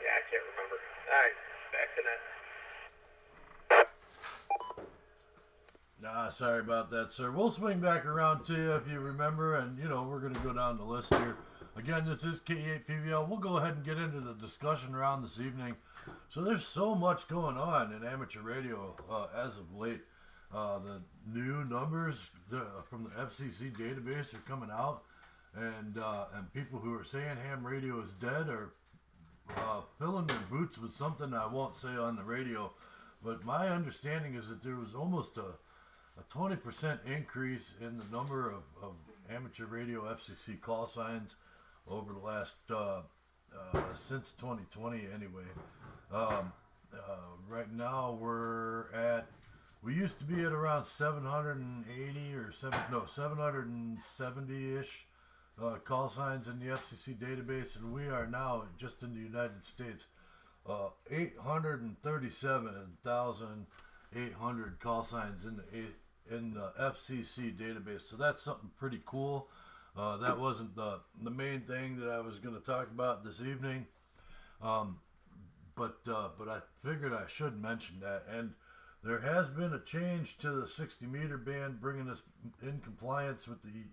Yeah, I can't remember. Alright, back to that. Nah, sorry about that, sir. We'll swing back around to you if you remember, and you know we're going to go down the list here. Again, this is K8PVL. We'll go ahead and get into the discussion round this evening. So there's so much going on in amateur radio as of late. The new numbers from the FCC database are coming out, and people who are saying ham radio is dead are filling their boots with something I won't say on the radio. But my understanding is that there was almost a 20% increase in the number of amateur radio FCC call signs over the last since 2020 anyway. Right now we used to be at around 780 or 770-ish call signs in the FCC database, and we are now just in the United States 837,800 call signs in the FCC database. So that's something pretty cool. That wasn't the main thing that I was going to talk about this evening, but I figured I should mention that. And there has been a change to the 60 meter band, bringing us in compliance with the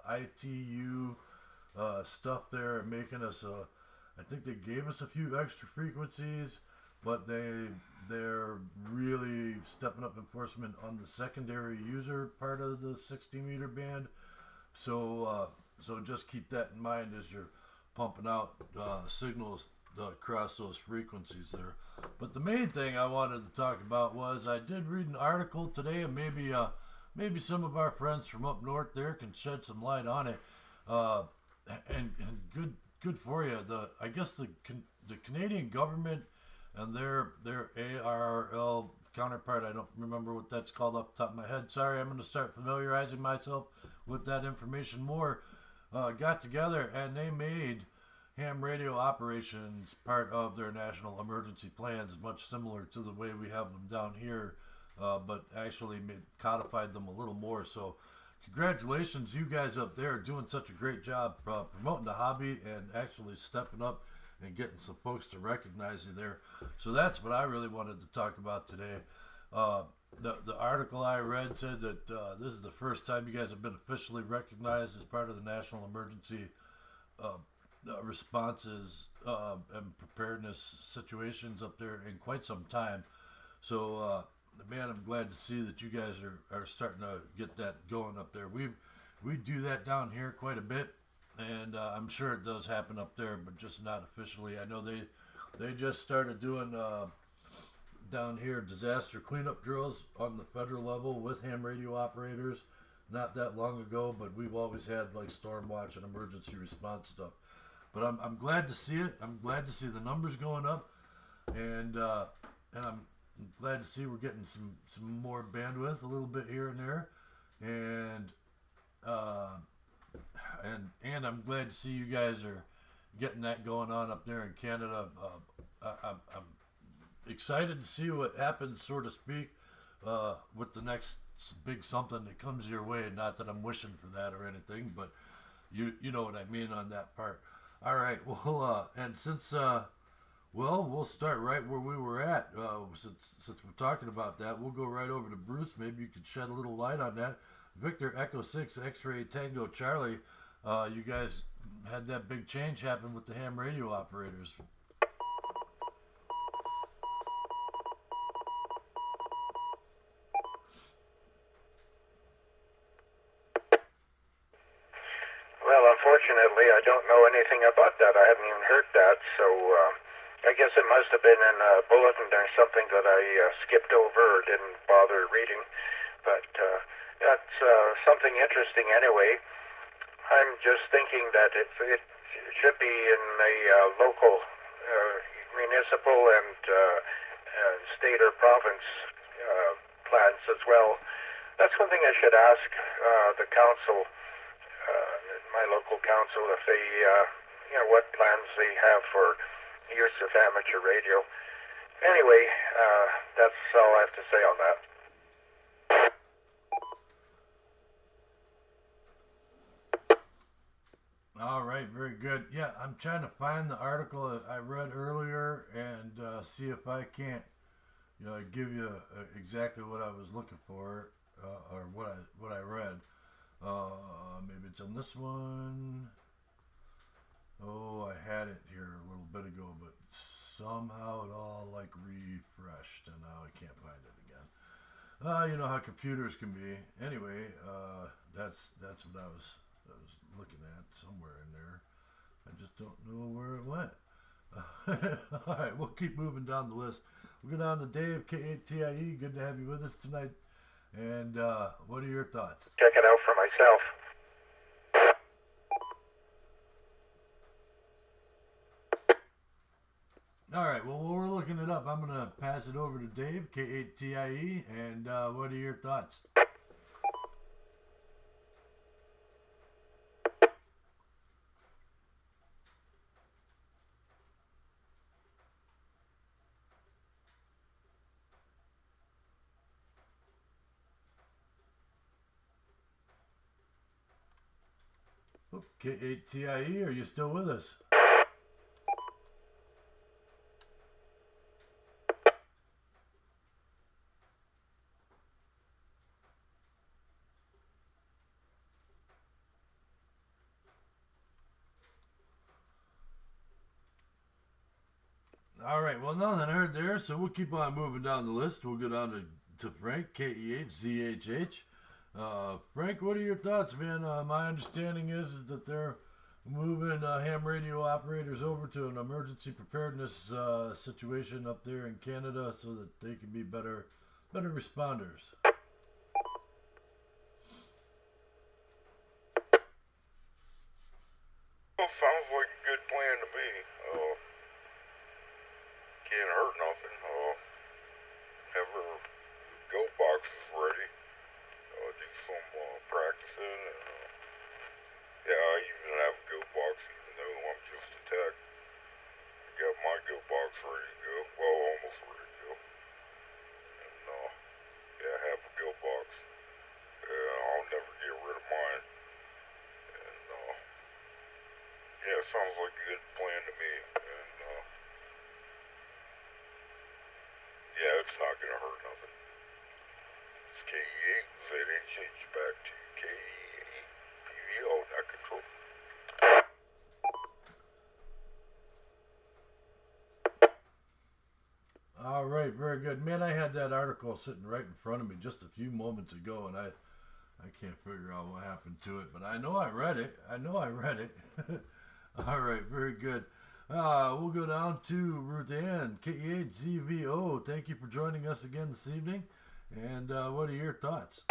ITU stuff there, and making us I think they gave us a few extra frequencies, but they're really stepping up enforcement on the secondary user part of the 60 meter band. So just keep that in mind as you're pumping out signals across those frequencies there. But the main thing I wanted to talk about was I did read an article today, and maybe some of our friends from up north there can shed some light on it. And good for you. I guess the Canadian government and their ARRL counterpart, I don't remember what that's called off the top of my head. Sorry, I'm going to start familiarizing myself with that information more. Got together and they made ham radio operations part of their national emergency plans, much similar to the way we have them down here, but actually codified them a little more. So congratulations, you guys up there doing such a great job promoting the hobby and actually stepping up and getting some folks to recognize you there. So that's what I really wanted to talk about today. The article I read said that this is the first time you guys have been officially recognized as part of the national emergency responses and preparedness situations up there in quite some time. So man, I'm glad to see that you guys are starting to get that going up there. We do that down here quite a bit, and I'm sure it does happen up there, but just not officially. I know they just started doing down here disaster cleanup drills on the federal level with ham radio operators not that long ago, but we've always had like storm watch and emergency response stuff. But I'm glad to see it. I'm glad to see the numbers going up, and I'm glad to see we're getting some more bandwidth a little bit here and there, and I'm glad to see you guys are getting that going on up there in Canada. I'm excited to see what happens, so to speak, with the next big something that comes your way. Not that I'm wishing for that or anything, but you know what I mean on that part. All right, well, and since we'll start right where we were at. Since we're talking about that, we'll go right over to Bruce. Maybe you could shed a little light on that. Victor Echo 6 X-Ray Tango Charlie, you guys had that big change happen with the ham radio operators. Well, unfortunately, I don't know anything about that. I haven't even heard that, so I guess it must have been in a bulletin or something that I skipped over or didn't bother reading. But that's something interesting anyway. I'm just thinking that it should be in the local, municipal and state or province plans as well. That's one thing I should ask the council, my local council, if they, what plans they have for use of amateur radio. Anyway, that's all I have to say on that. All right, very good. Yeah, I'm trying to find the article that I read earlier and see if I can't, give you exactly what I was looking for or what I read. Maybe it's on this one. Oh, I had it here a little bit ago, but somehow it all like refreshed, and now I can't find it again. You know how computers can be. Anyway, that's what I was looking at somewhere in there. I just don't know where it went. All right, we'll keep moving down the list. We'll go down to Dave, K8TIE. Good to have you with us tonight. And what are your thoughts? Check it out for myself. All right, well, while we're looking it up, I'm going to pass it over to Dave, K8TIE. And what are your thoughts? K8TIE, are you still with us? All right, well, nothing heard there, so we'll keep on moving down the list. We'll go down to Frank, KEHZHH. Frank, what are your thoughts, man? My understanding is that they're moving ham radio operators over to an emergency preparedness situation up there in Canada so that they can be better responders. Well, sounds like a good plan to me. Can't hurt nothing. Have her go boxes ready. Do some practicing. And, yeah, I even have a go box even though I'm just a tech. I got my go box ready to go. Well, almost ready to go. And, yeah, I have a go box. I'll never get rid of mine. And, yeah, sounds like a good plan to me. And, yeah, it's not gonna hurt nothing. It's KE8ZHH back to KE8PVO, net control. All right, very good. Man, I had that article sitting right in front of me just a few moments ago, and I can't figure out what happened to it, but I know I read it. All right, very good. We'll go down to Ruth Ann, KE8ZVO. Thank you for joining us again this evening. And what are your thoughts?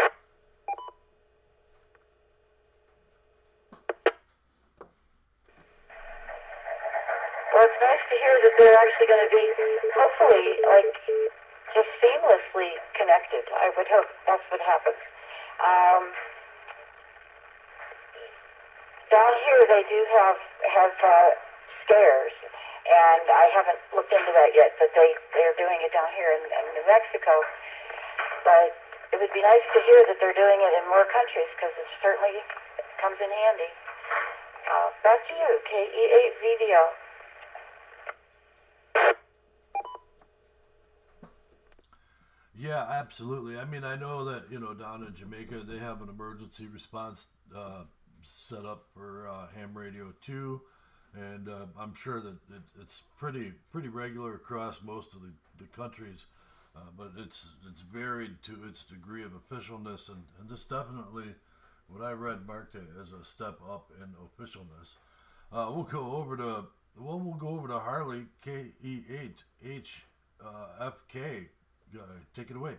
Well, it's nice to hear that they're actually going to be, hopefully, like, just seamlessly connected. I would hope that's what happens. Down here, they do have scares, and I haven't looked into that yet, but they're doing it down here in New Mexico. But it would be nice to hear that they're doing it in more countries, because it certainly comes in handy. Back to you, KE8VVO. Yeah, absolutely. I mean, I know that, down in Jamaica, they have an emergency response set up for ham radio too. And I'm sure that it's pretty regular across most of the countries. But it's varied to its degree of officialness, and this definitely, what I read, marked it as a step up in officialness. We'll go over to Harley, KE8HFK. Take it away.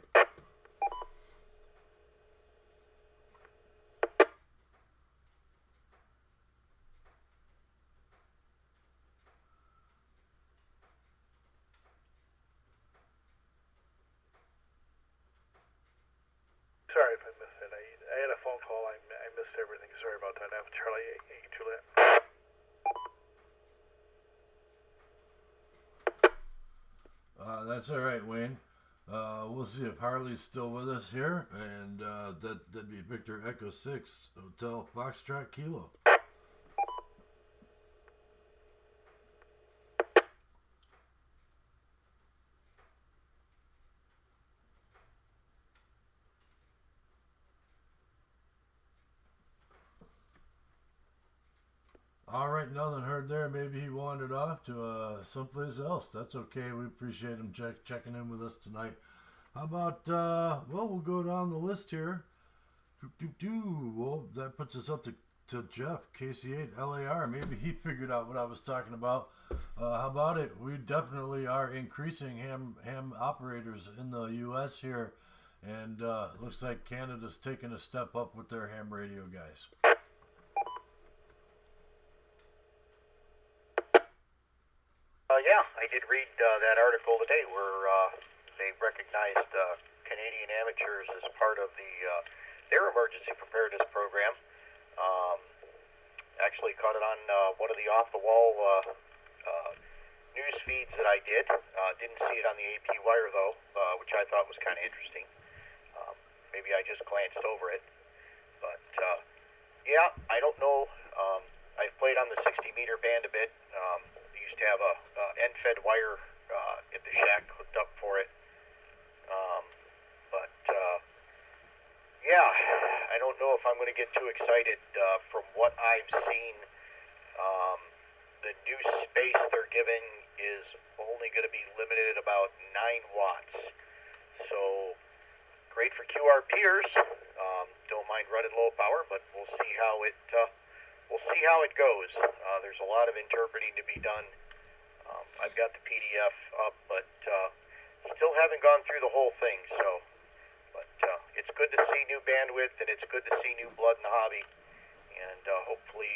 Sorry if I missed it. I had a phone call. I missed everything. Sorry about that. I'm Charlie 8 Juliet. That's all right, Wayne. We'll see if Harley's still with us here, and that'd be Victor Echo 6 Hotel Foxtrot Kilo. All right, nothing heard there. Maybe he wandered off to someplace else. That's okay. We appreciate him checking in with us tonight. How about, well, we'll go down the list here. Well, that puts us up to Jeff, KC8 LAR. Maybe he figured out what I was talking about. How about it? We definitely are increasing ham operators in the U.S. here. And looks like Canada's taking a step up with their ham radio guys. Yeah, I did read that article today where they recognized Canadian amateurs as part of their emergency preparedness program. Actually caught it on one of the off-the-wall news feeds that I did. Didn't see it on the AP wire, though, which I thought was kind of interesting. Maybe I just glanced over it. But, yeah, I don't know. I've played on the 60-meter band a bit. To have a end-fed wire at the shack hooked up for it, but yeah, I don't know if I'm going to get too excited. From what I've seen, the new space they're giving is only going to be limited at about 9 watts. So great for QRPers. Don't mind running low power, but we'll see how it goes. There's a lot of interpreting to be done. I've got the PDF up, but still haven't gone through the whole thing. So, but it's good to see new bandwidth, and it's good to see new blood in the hobby, and hopefully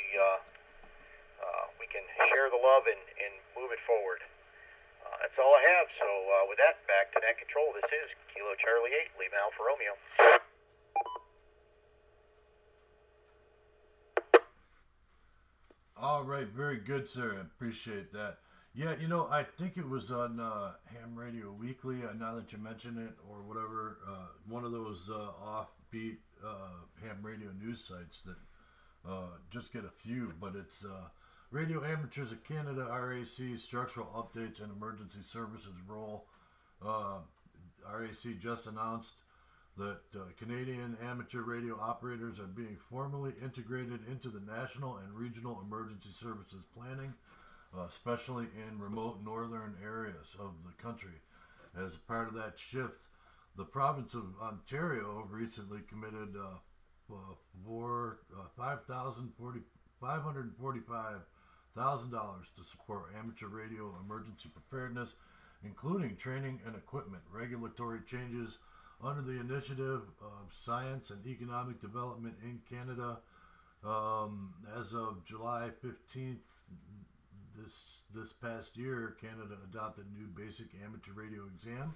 we can share the love and move it forward. That's all I have. So with that, back to net control. This is Kilo Charlie 8, leaving Alfa Romeo. All right, very good, sir. I appreciate that. Yeah, you know, I think it was on Ham Radio Weekly, now that you mention it, or whatever, one of those offbeat ham radio news sites that just get a few, but it's Radio Amateurs of Canada, RAC, Structural Updates and Emergency Services role. RAC just announced that Canadian amateur radio operators are being formally integrated into the national and regional emergency services planning, especially in remote northern areas of the country. As part of that shift, the province of Ontario recently committed $545,000 to support amateur radio emergency preparedness, including training and equipment. Regulatory changes under the Initiative of Science and Economic Development in Canada. As of July 15th, this past year, Canada adopted new basic amateur radio exam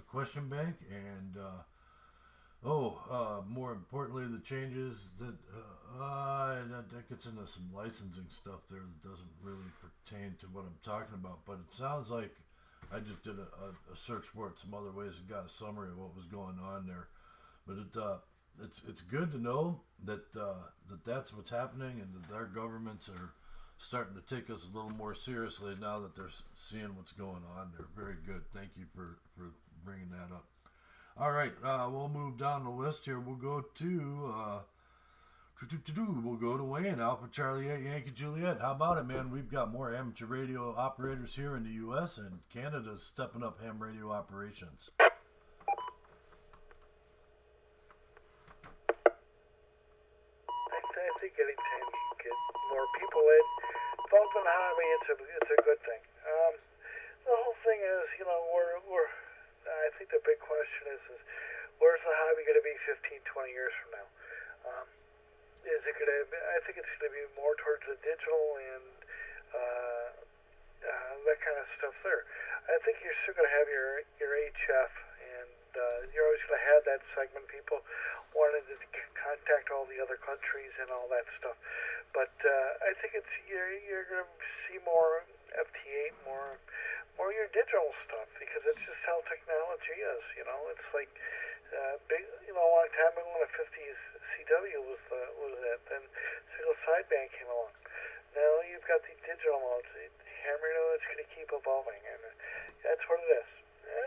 question bank, and more importantly, the changes that gets into some licensing stuff there that doesn't really pertain to what I'm talking about. But it sounds like I just did a search for it some other ways and got a summary of what was going on there. But it's good to know that that's what's happening, and that our governments are starting to take us a little more seriously now that they're seeing what's going on. They're very good. Thank you for bringing that up. All right, we'll move down the list here. We'll go to Wayne, Alpha Charlie 8, Yankee Juliet. How about it, man? We've got more amateur radio operators here in the U.S., and Canada's stepping up ham radio operations. I think anytime you get more people involved in the hobby, it's a good thing. The whole thing is, you know, I think the big question is where's the hobby going to be 15, 20 years from now? Is it going to? I think it's going to be more towards the digital and that kind of stuff there. I think you're still going to have your HF, and you're always going to have that segment. People wanted to contact all the other countries and all that stuff. But I think you're going to see more FT8, more your digital stuff, because it's just how technology is. You know, it's like big. You know, a long time ago when a 50s CW was it, then single sideband came along. Now you've got the digital modes. Ham radio is going to keep evolving, and that's what it is.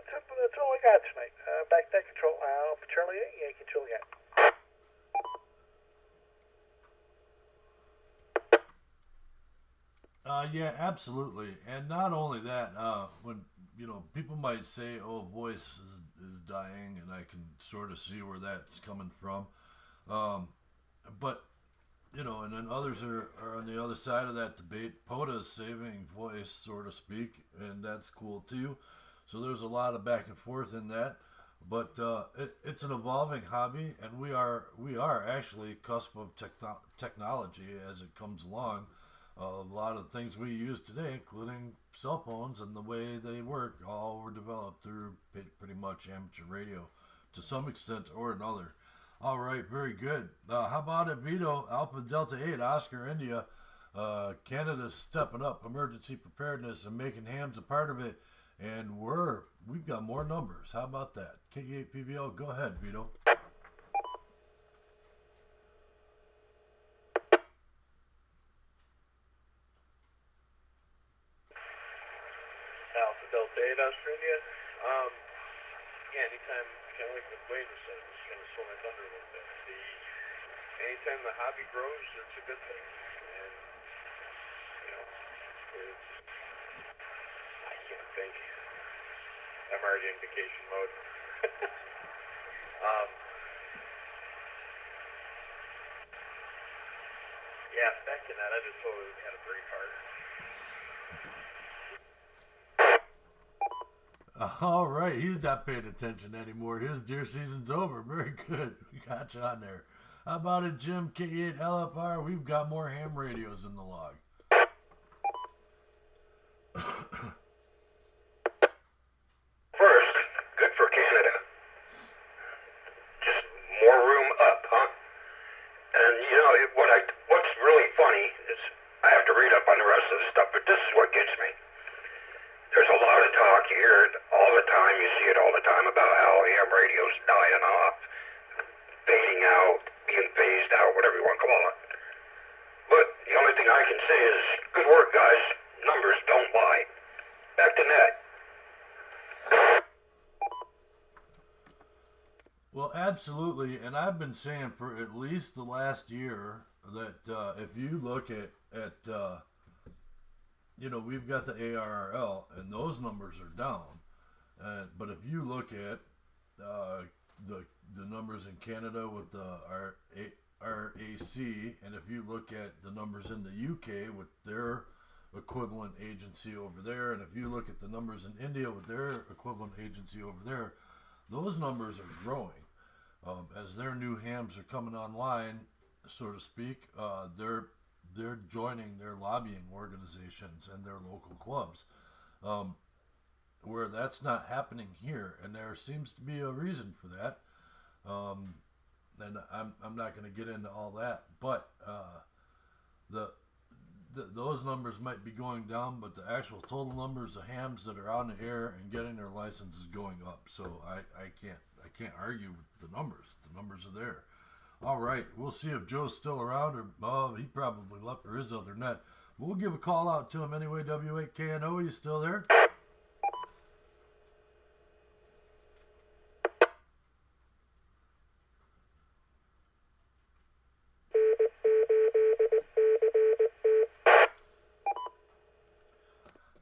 That's all I got tonight. Back to control. Alpha Charlie 8, Yankee Juliet. Yeah, absolutely. And not only that, when people might say, "Oh, voice is dying," and I can sort of see where that's coming from. Um, but and then others are on the other side of that debate. POTA is saving voice, so to speak, and that's cool too. So there's a lot of back and forth in that. But it's an evolving hobby, and we are actually cusp of technology as it comes along. A lot of the things we use today, including cell phones and the way they work, all were developed through pretty much amateur radio to some extent or another. All right, very good. How about it, Vito? Alpha Delta 8, Oscar India. Canada's stepping up emergency preparedness and making hams a part of it. And we've got more numbers. How about that? K8PVL, go ahead, Vito. Alpha Delta 8, Australia. Yeah, anytime, kind of like what Wade was saying, just kind of slow my thunder a little bit. Anytime the hobby grows, it's a good thing. And, I can't think. I'm already in vacation mode. Yeah, back to that, I just totally had a brain fart. All right, he's not paying attention anymore. His deer season's over. Very good. We got you on there. How about it, Jim? K8 LFR. We've got more ham radios in the log. First, good for Canada. Just more room up, huh? And what's really funny is I have to read up on the rest of the stuff, but this is what gets me. There's a lot of talk, you hear it all the time, you see it all the time about how ham radio's dying off, fading out, being phased out, whatever you want to call it. But the only thing I can say is, good work, guys. Numbers don't lie. Back to net. Well, absolutely, and I've been saying for at least the last year that if you look at we've got the ARRL, and those numbers are down. But if you look at the numbers in Canada with the RAC, and if you look at the numbers in the UK with their equivalent agency over there, and if you look at the numbers in India with their equivalent agency over there, those numbers are growing. As their new hams are coming online, so to speak, they're joining their lobbying organizations and their local clubs, where that's not happening here, and there seems to be a reason for that. And I'm not going to get into all that, but those numbers might be going down, but the actual total numbers of hams that are on the air and getting their license is going up. So I can't argue with the numbers. The numbers are there. All right, we'll see if Joe's still around, or he probably left for his other net. We'll give a call out to him anyway. W8KNO, you still there?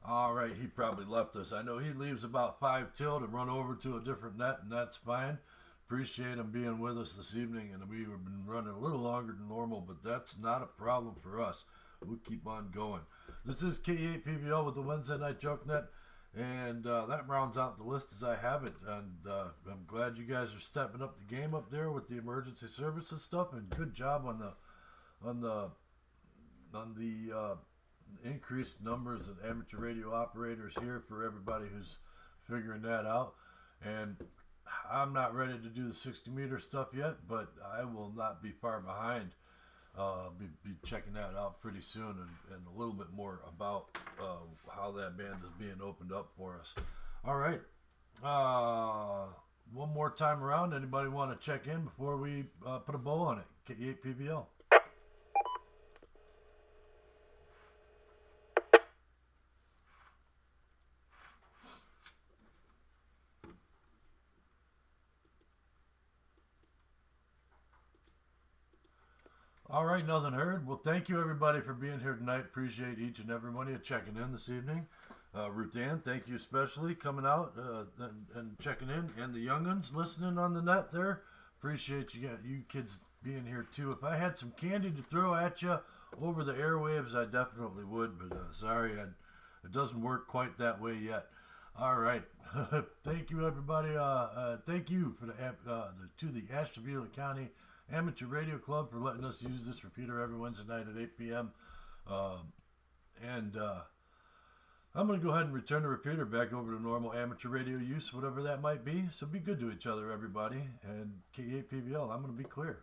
All right, he probably left us. I know he leaves about 5 till to run over to a different net, and that's fine. Appreciate him being with us this evening, and we've been running a little longer than normal, but that's not a problem for us. We'll keep on going. This is K8PVL with the Wednesday Night Joke Net, and that rounds out the list as I have it. And I'm glad you guys are stepping up the game up there with the emergency services stuff, and good job on the increased numbers of amateur radio operators here for everybody who's figuring that out. And I'm not ready to do the 60-meter stuff yet, but I will not be far behind. Be checking that out pretty soon, and a little bit more about how that band is being opened up for us. All right. One more time around. Anybody want to check in before we put a bow on it? K8PVL. All right, nothing heard. Well, thank you everybody for being here tonight. Appreciate each and every one of you checking in this evening. Ruth Ann, thank you especially coming out and checking in, and the young'uns listening on the net there. Appreciate you kids being here too. If I had some candy to throw at you over the airwaves, I definitely would, but sorry, it doesn't work quite that way yet. All right, thank you everybody. Thank you for to the Ashtabula County Amateur Radio Club for letting us use this repeater every Wednesday night at 8 p.m. I'm going to go ahead and return the repeater back over to normal amateur radio use, whatever that might be. So be good to each other, everybody. And K8PVL, I'm going to be clear.